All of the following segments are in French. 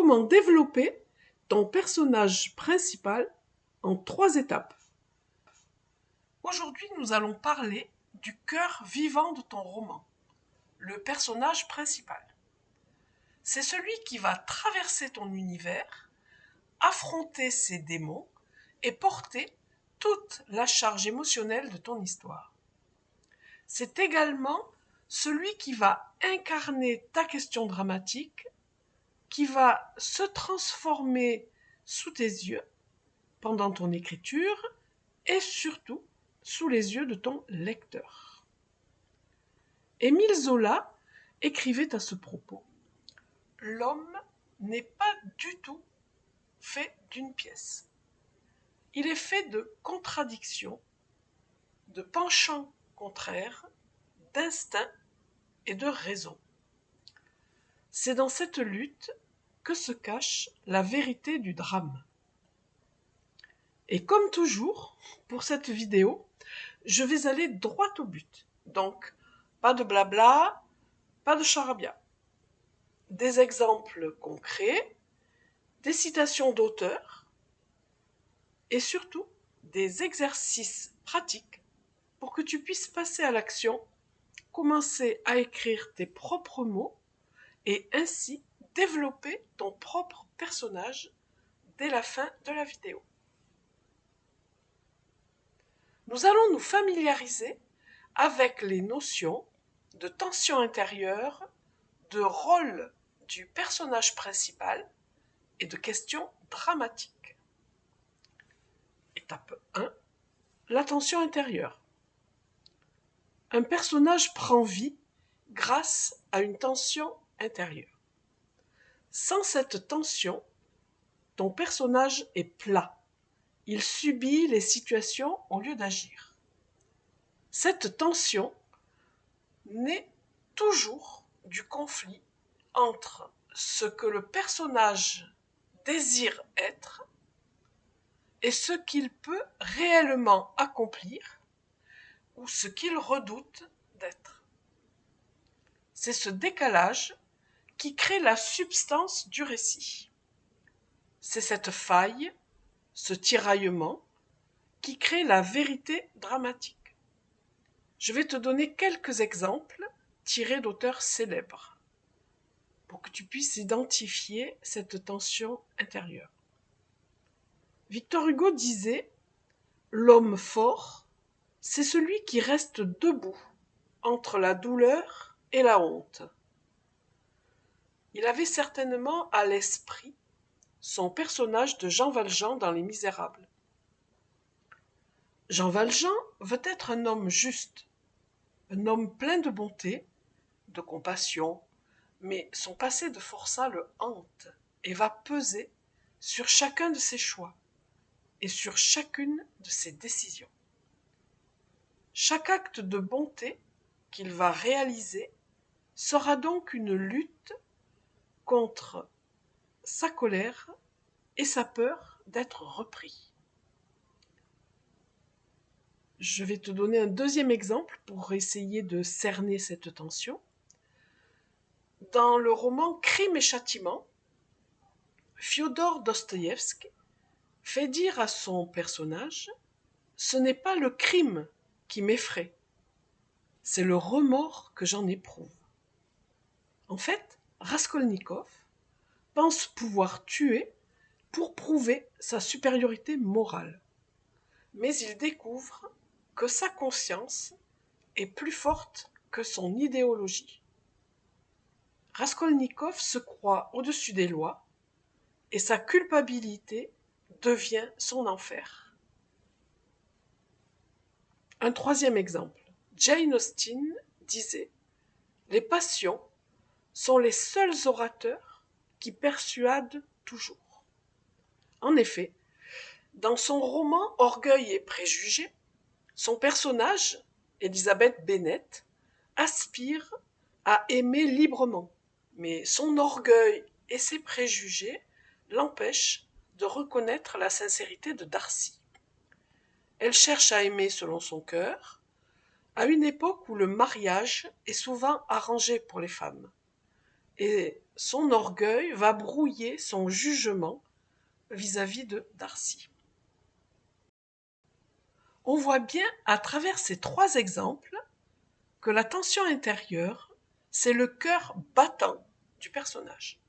Comment développer ton personnage principal en 3 étapes. Aujourd'hui, nous allons parler du cœur vivant de ton roman, le personnage principal. C'est celui qui va traverser ton univers, affronter ses démons et porter toute la charge émotionnelle de ton histoire. C'est également celui qui va incarner ta question dramatique, qui va se transformer sous tes yeux pendant ton écriture et surtout sous les yeux de ton lecteur. Émile Zola écrivait à ce propos: l'homme n'est pas du tout fait d'une pièce. Il est fait de contradictions, de penchants contraires, d'instincts et de raisons. C'est dans cette lutte que se cache la vérité du drame. Et comme toujours, pour cette vidéo, je vais aller droit au but. Donc, pas de blabla, pas de charabia. Des exemples concrets, des citations d'auteurs et surtout des exercices pratiques pour que tu puisses passer à l'action, commencer à écrire tes propres mots et ainsi développer ton propre personnage dès la fin de la vidéo. Nous allons nous familiariser avec les notions de tension intérieure, de rôle du personnage principal et de questions dramatiques. Étape 1. La tension intérieure. Un personnage prend vie grâce à une tension intérieure. Sans cette tension, ton personnage est plat. Il subit les situations au lieu d'agir. Cette tension naît toujours du conflit entre ce que le personnage désire être et ce qu'il peut réellement accomplir ou ce qu'il redoute d'être. C'est ce décalage qui crée la substance du récit. C'est cette faille, ce tiraillement, qui crée la vérité dramatique. Je vais te donner quelques exemples tirés d'auteurs célèbres pour que tu puisses identifier cette tension intérieure. Victor Hugo disait: l'homme fort, c'est celui qui reste debout entre la douleur et la honte. Il avait certainement à l'esprit son personnage de Jean Valjean dans Les Misérables. Jean Valjean veut être un homme juste, un homme plein de bonté, de compassion, mais son passé de forçat le hante et va peser sur chacun de ses choix et sur chacune de ses décisions. Chaque acte de bonté qu'il va réaliser sera donc une lutte contre sa colère et sa peur d'être repris. Je vais te donner un deuxième exemple pour essayer de cerner cette tension. Dans le roman Crime et Châtiment, Fiodor Dostoïevski fait dire à son personnage: ce n'est pas le crime qui m'effraie, c'est le remords que j'en éprouve. En fait, Raskolnikov pense pouvoir tuer pour prouver sa supériorité morale. Mais il découvre que sa conscience est plus forte que son idéologie. Raskolnikov se croit au-dessus des lois et sa culpabilité devient son enfer. Un troisième exemple. Jane Austen disait: les passions sont les seuls orateurs qui persuadent toujours. En effet, dans son roman Orgueil et préjugés, son personnage, Elizabeth Bennet, aspire à aimer librement, mais son orgueil et ses préjugés l'empêchent de reconnaître la sincérité de Darcy. Elle cherche à aimer selon son cœur, à une époque où le mariage est souvent arrangé pour les femmes. Et son orgueil va brouiller son jugement vis-à-vis de Darcy. On voit bien à travers ces 3 exemples que la tension intérieure, c'est le cœur battant du personnage.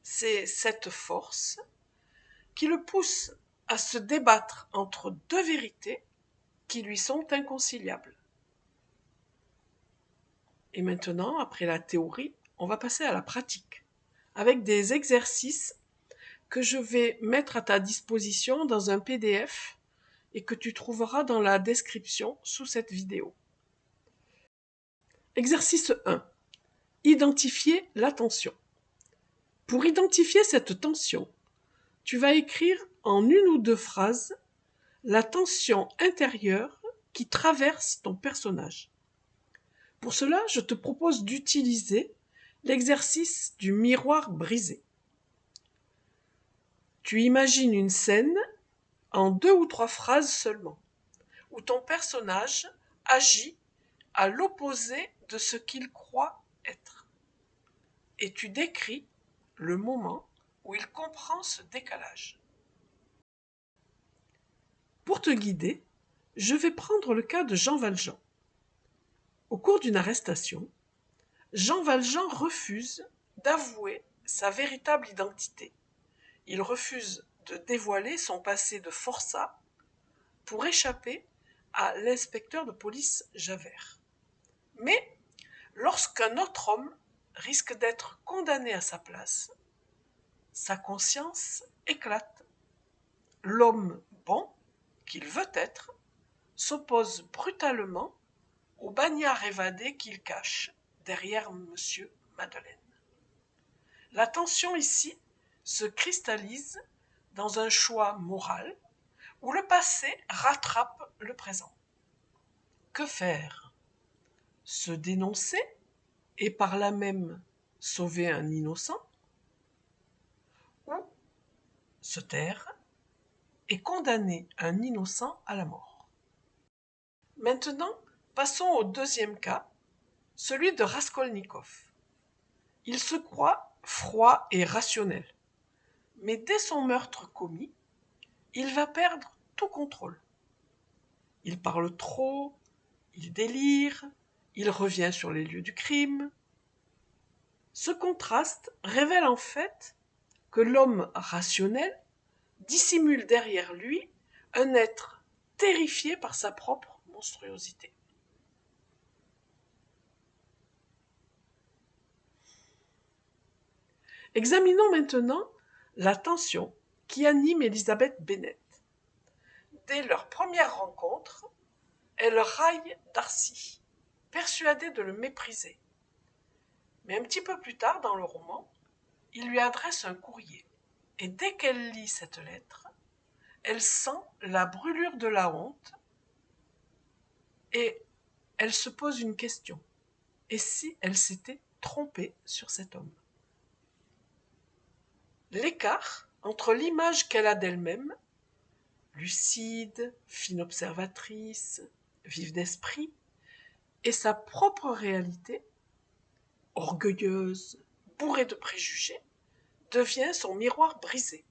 C'est cette force qui le pousse à se débattre entre 2 vérités qui lui sont inconciliables. Et maintenant, après la théorie, on va passer à la pratique, avec des exercices que je vais mettre à ta disposition dans un PDF et que tu trouveras dans la description sous cette vidéo. Exercice 1. Identifier la tension. Pour identifier cette tension, tu vas écrire en 1 ou 2 phrases la tension intérieure qui traverse ton personnage. Pour cela, je te propose d'utiliser l'exercice du miroir brisé. Tu imagines une scène en 2 ou 3 phrases seulement, où ton personnage agit à l'opposé de ce qu'il croit être. Et tu décris le moment où il comprend ce décalage. Pour te guider, je vais prendre le cas de Jean Valjean. Au cours d'une arrestation, Jean Valjean refuse d'avouer sa véritable identité. Il refuse de dévoiler son passé de forçat pour échapper à l'inspecteur de police Javert. Mais lorsqu'un autre homme risque d'être condamné à sa place, sa conscience éclate. L'homme bon, qu'il veut être, s'oppose brutalement au bagnard évadé qu'il cache derrière Monsieur Madeleine. La tension ici se cristallise dans un choix moral où le passé rattrape le présent. Que faire? Se dénoncer et par là même sauver un innocent? Ou se taire et condamner un innocent à la mort? Maintenant, passons au 2e cas, celui de Raskolnikov. Il se croit froid et rationnel, mais dès son meurtre commis, il va perdre tout contrôle. Il parle trop, il délire, il revient sur les lieux du crime. Ce contraste révèle en fait que l'homme rationnel dissimule derrière lui un être terrifié par sa propre monstruosité. Examinons maintenant la tension qui anime Elizabeth Bennet. Dès leur première rencontre, elle raille Darcy, persuadée de le mépriser. Mais un petit peu plus tard dans le roman, il lui adresse un courrier. Et dès qu'elle lit cette lettre, elle sent la brûlure de la honte et elle se pose une question. Et si elle s'était trompée sur cet homme? L'écart entre l'image qu'elle a d'elle-même, lucide, fine observatrice, vive d'esprit, et sa propre réalité, orgueilleuse, bourrée de préjugés, devient son miroir brisé.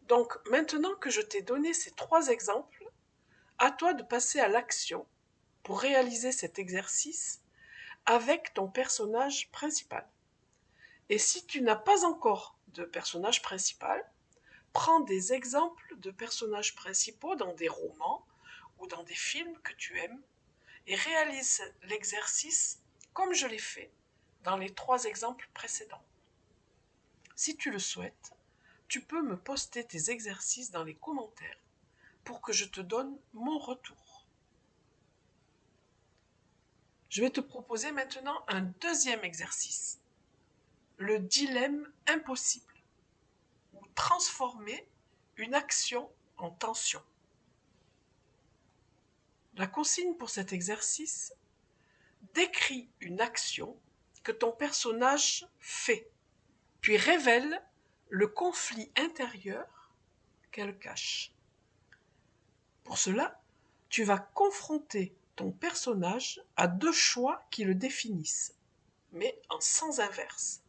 Donc maintenant que je t'ai donné ces 3 exemples, à toi de passer à l'action pour réaliser cet exercice avec ton personnage principal. Et si tu n'as pas encore de personnage principal, prends des exemples de personnages principaux dans des romans ou dans des films que tu aimes et réalise l'exercice comme je l'ai fait dans les 3 exemples précédents. Si tu le souhaites, tu peux me poster tes exercices dans les commentaires pour que je te donne mon retour. Je vais te proposer maintenant un 2e exercice, le dilemme impossible, ou transformer une action en tension. La consigne pour cet exercice: décris une action que ton personnage fait, puis révèle le conflit intérieur qu'elle cache. Pour cela, tu vas confronter ton personnage à 2 choix qui le définissent, mais en sens inverse.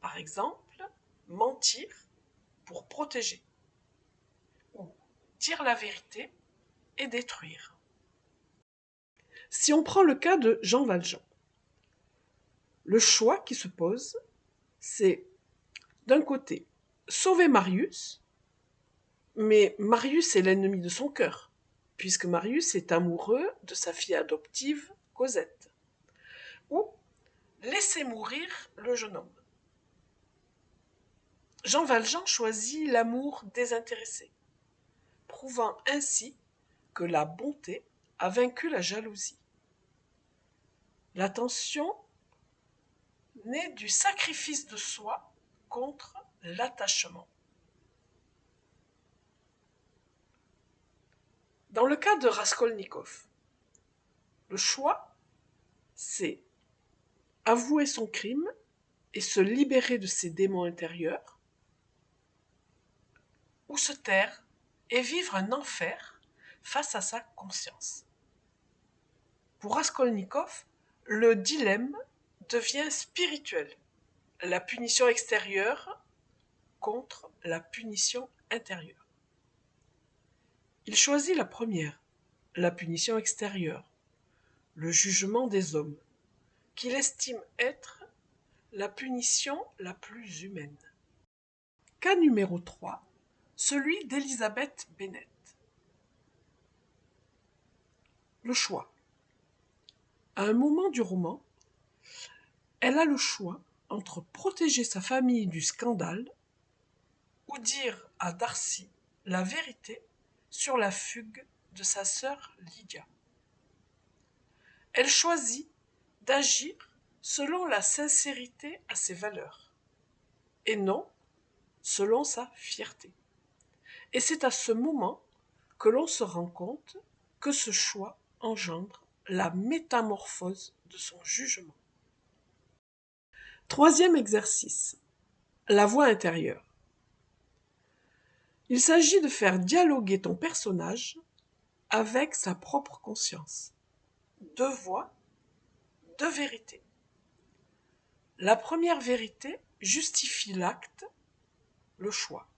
Par exemple, mentir pour protéger, ou dire la vérité et détruire. Si on prend le cas de Jean Valjean, le choix qui se pose, c'est d'un côté sauver Marius, mais Marius est l'ennemi de son cœur, puisque Marius est amoureux de sa fille adoptive, Cosette, ou laisser mourir le jeune homme. Jean Valjean choisit l'amour désintéressé, prouvant ainsi que la bonté a vaincu la jalousie. L'attention naît du sacrifice de soi contre l'attachement. Dans le cas de Raskolnikov, le choix, c'est avouer son crime et se libérer de ses démons intérieurs, ou se taire et vivre un enfer face à sa conscience. Pour Raskolnikov, le dilemme devient spirituel. La punition extérieure contre la punition intérieure. Il choisit la première, la punition extérieure, le jugement des hommes, qu'il estime être la punition la plus humaine. Cas numéro 3, celui d'Elizabeth Bennet. Le choix. À un moment du roman, elle a le choix entre protéger sa famille du scandale ou dire à Darcy la vérité sur la fugue de sa sœur Lydia. Elle choisit d'agir selon la sincérité à ses valeurs, et non selon sa fierté. Et c'est à ce moment que l'on se rend compte que ce choix engendre la métamorphose de son jugement. Troisième exercice, la voix intérieure. Il s'agit de faire dialoguer ton personnage avec sa propre conscience. Deux voix, deux vérités. La première vérité justifie l'acte, le choix.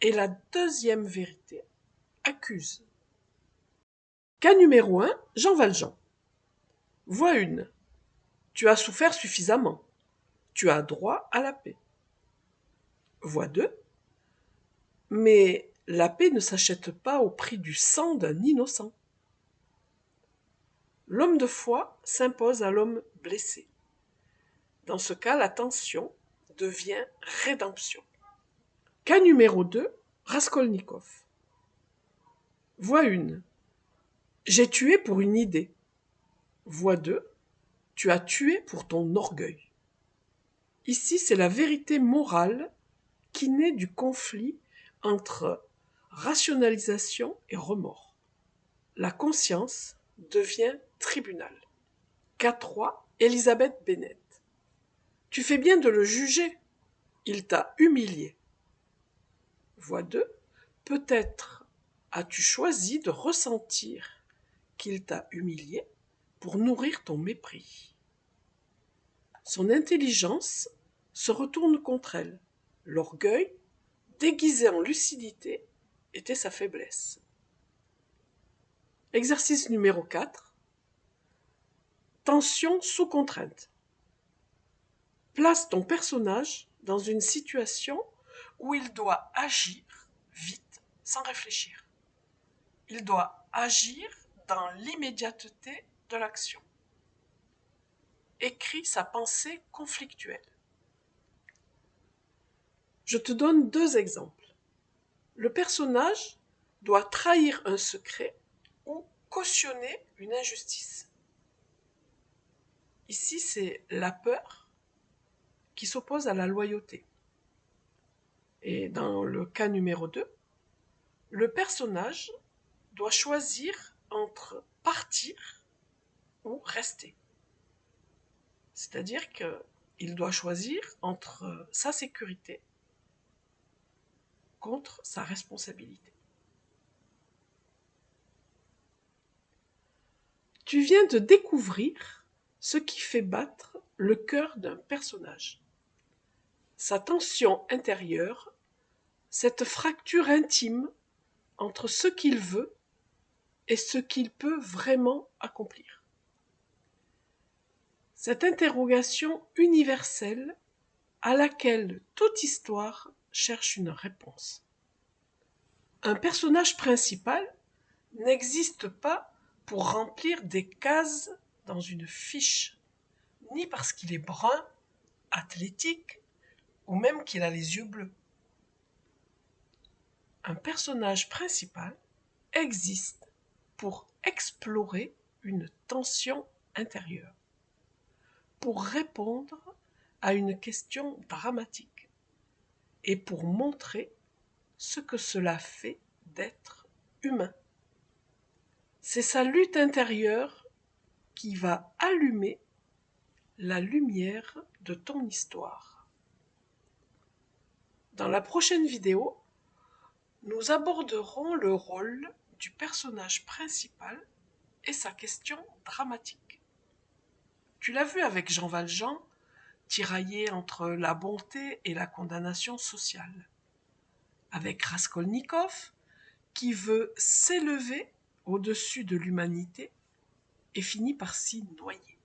Et la deuxième vérité accuse. Cas numéro 1, Jean Valjean. Voix 1. Tu as souffert suffisamment. Tu as droit à la paix. Voix 2. Mais la paix ne s'achète pas au prix du sang d'un innocent. L'homme de foi s'impose à l'homme blessé. Dans ce cas, la tension devient rédemption. Cas numéro 2, Raskolnikov. Voix 1. J'ai tué pour une idée. Voix 2. Tu as tué pour ton orgueil. Ici, c'est la vérité morale qui naît du conflit entre rationalisation et remords. La conscience devient tribunal. Cas 3, Elizabeth Bennet. Tu fais bien de le juger. Il t'a humilié. Voix 2. Peut-être as-tu choisi de ressentir qu'il t'a humilié pour nourrir ton mépris. Son intelligence se retourne contre elle. L'orgueil, déguisé en lucidité, était sa faiblesse. Exercice numéro 4. Tension sous contrainte. Place ton personnage dans une situation où il doit agir vite, sans réfléchir. Il doit agir dans l'immédiateté de l'action. Écris sa pensée conflictuelle. Je te donne 2 exemples. Le personnage doit trahir un secret ou cautionner une injustice. Ici, c'est la peur qui s'oppose à la loyauté. Et dans le cas numéro 2, le personnage doit choisir entre partir ou rester. C'est-à-dire qu'il doit choisir entre sa sécurité contre sa responsabilité. Tu viens de découvrir ce qui fait battre le cœur d'un personnage. sa tension intérieure, cette fracture intime entre ce qu'il veut et ce qu'il peut vraiment accomplir. Cette interrogation universelle à laquelle toute histoire cherche une réponse. Un personnage principal n'existe pas pour remplir des cases dans une fiche, ni parce qu'il est brun, athlétique, ou même qu'il a les yeux bleus. Un personnage principal existe pour explorer une tension intérieure, pour répondre à une question dramatique et pour montrer ce que cela fait d'être humain. C'est sa lutte intérieure qui va allumer la lumière de ton histoire. Dans la prochaine vidéo, nous aborderons le rôle du personnage principal et sa question dramatique. Tu l'as vu avec Jean Valjean, tiraillé entre la bonté et la condamnation sociale. Avec Raskolnikov, qui veut s'élever au-dessus de l'humanité et finit par s'y noyer.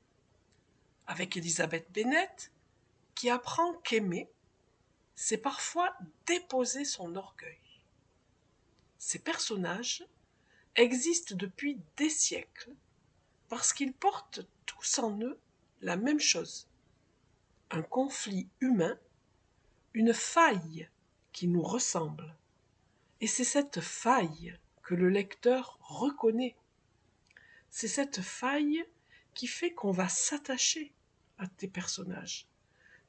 Avec Elisabeth Bennet, qui apprend qu'aimer, c'est parfois déposer son orgueil. Ces personnages existent depuis des siècles parce qu'ils portent tous en eux la même chose. Un conflit humain, une faille qui nous ressemble. Et c'est cette faille que le lecteur reconnaît. C'est cette faille qui fait qu'on va s'attacher à tes personnages.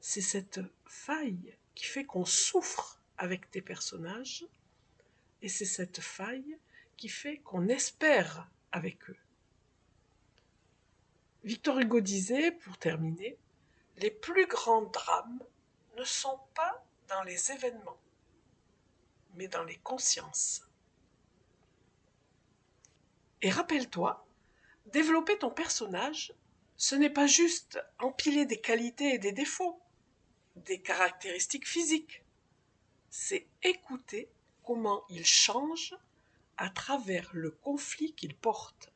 C'est cette faille qui fait qu'on souffre avec tes personnages. Et c'est cette faille qui fait qu'on espère avec eux. Victor Hugo disait, pour terminer, « Les plus grands drames ne sont pas dans les événements, mais dans les consciences. » Et rappelle-toi, développer ton personnage, ce n'est pas juste empiler des qualités et des défauts, des caractéristiques physiques. C'est écouter comment il change à travers le conflit qu'il porte.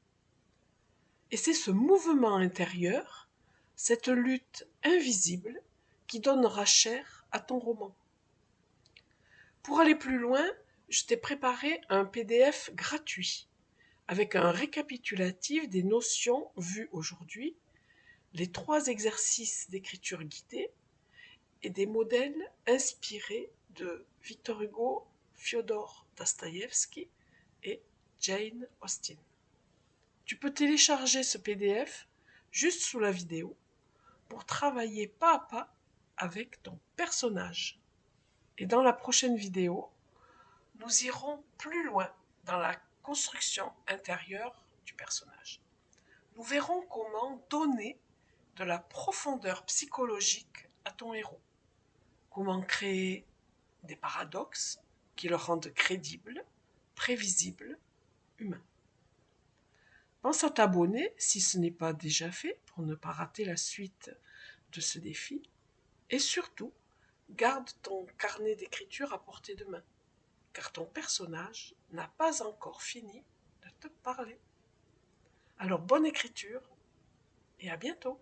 Et c'est ce mouvement intérieur, cette lutte invisible, qui donnera chair à ton roman. Pour aller plus loin, je t'ai préparé un PDF gratuit avec un récapitulatif des notions vues aujourd'hui, les 3 exercices d'écriture guidée et des modèles inspirés de Victor Hugo, Fyodor Dostoïevski et Jane Austen. Tu peux télécharger ce PDF juste sous la vidéo pour travailler pas à pas avec ton personnage. Et dans la prochaine vidéo, nous irons plus loin dans la construction intérieure du personnage. Nous verrons comment donner de la profondeur psychologique à ton héros. Comment créer des paradoxes qui le rendent crédible, prévisible, humain. Pense à t'abonner si ce n'est pas déjà fait pour ne pas rater la suite de ce défi. Et surtout, garde ton carnet d'écriture à portée de main, car ton personnage n'a pas encore fini de te parler. Alors bonne écriture et à bientôt!